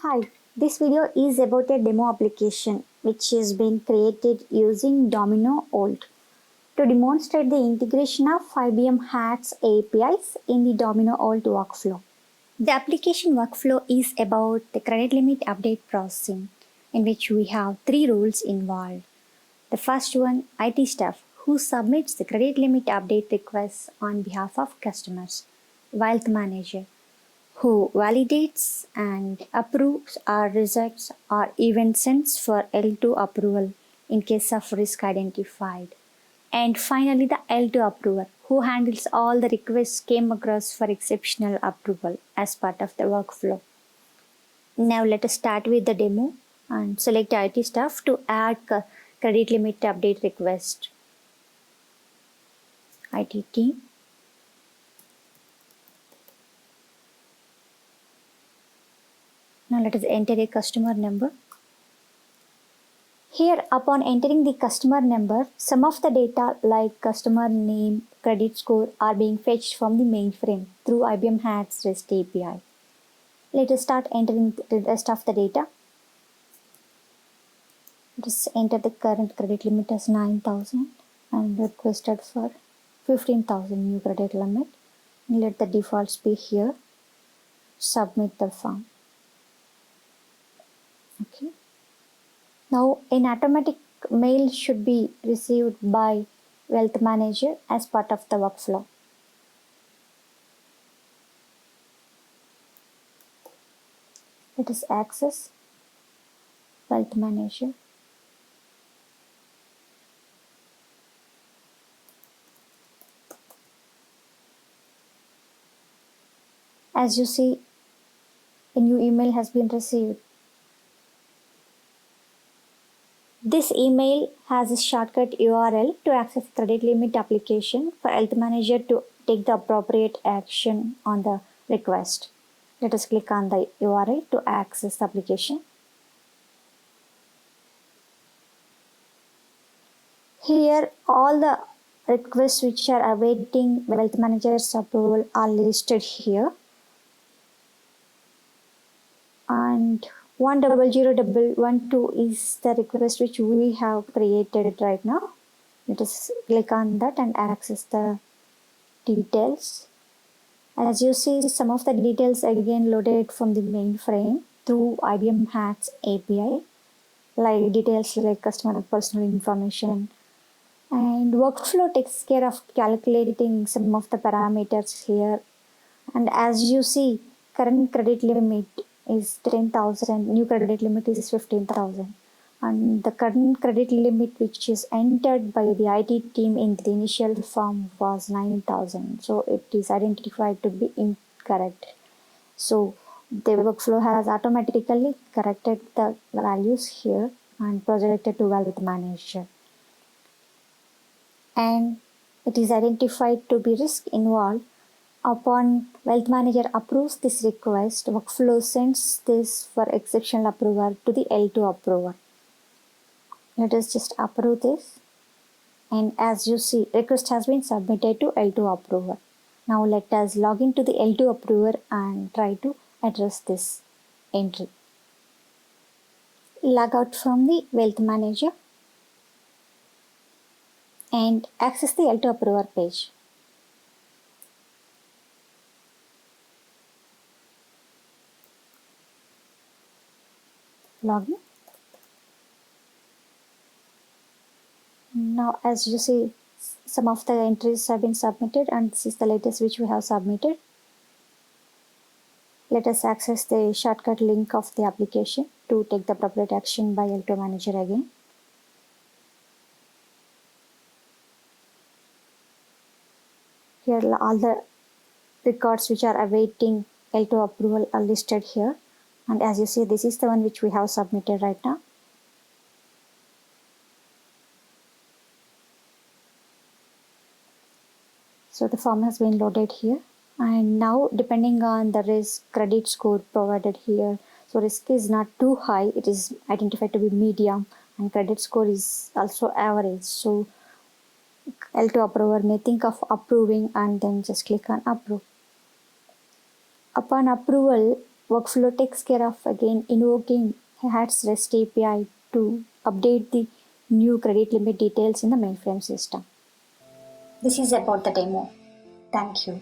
Hi, this video is about a demo application which has been created using Domino Old to demonstrate the integration of IBM HATS APIs in the Domino Old workflow. The application workflow is about the credit limit update processing, in which we have three roles involved. The first one, IT staff, who submits the credit limit update requests on behalf of customers. Wealth manager, who validates and approves or rejects or even sends for L2 approval in case of risk identified. And finally, the L2 approver, who handles all the requests came across for exceptional approval as part of the workflow. Now let us start with the demo and select IT staff to add credit limit update request. IT team. Now let us enter a customer number. Here, upon entering the customer number, some of the data like customer name, credit score are being fetched from the mainframe through IBM HATS REST API. Let us start entering the rest of the data. Just enter the current credit limit as 9,000 and requested for 15,000 new credit limit. Let the defaults be here. Submit the form. Okay. Now, an automatic mail should be received by Wealth Manager as part of the workflow. Let us access Wealth Manager. As you see, a new email has been received. This email has a shortcut URL to access credit limit application for Health Manager to take the appropriate action on the request. Let us click on the URL to access the application. Here, all the requests which are awaiting Wealth Manager's approval are listed here. And 10012 is the request which we have created right now. Let us click on that and access the details. As you see, some of the details again loaded from the mainframe through IBM HATS API, like details like customer personal information. And workflow takes care of calculating some of the parameters here. And as you see, current credit limit is 10,000, new credit limit is 15,000. And the current credit limit which is entered by the IT team in the initial form was 9,000. So it is identified to be incorrect. So the workflow has automatically corrected the values here and projected to Wealth Manager. And it is identified to be risk involved. Upon Wealth Manager approves this request, workflow sends this for exceptional approval to the L2 approver. Let us just approve this. And as you see, request has been submitted to L2 approver. Now let us log into the L2 approver and try to address this entry. Log out from the Wealth Manager and access the L2 approver page. Login. Now as you see, some of the entries have been submitted and this is the latest which we have submitted. Let us access the shortcut link of the application to take the appropriate action by L2 Manager again. Here all the records which are awaiting L2 approval are listed here. And as you see, this is the one which we have submitted right now. So the form has been loaded here. And now depending on the risk credit score provided here, so risk is not too high, it is identified to be medium, and credit score is also average. So L2 approver may think of approving and then just click on approve. Upon approval, workflow takes care of again invoking HATS REST API to update the new credit limit details in the mainframe system. This is about the demo. Thank you.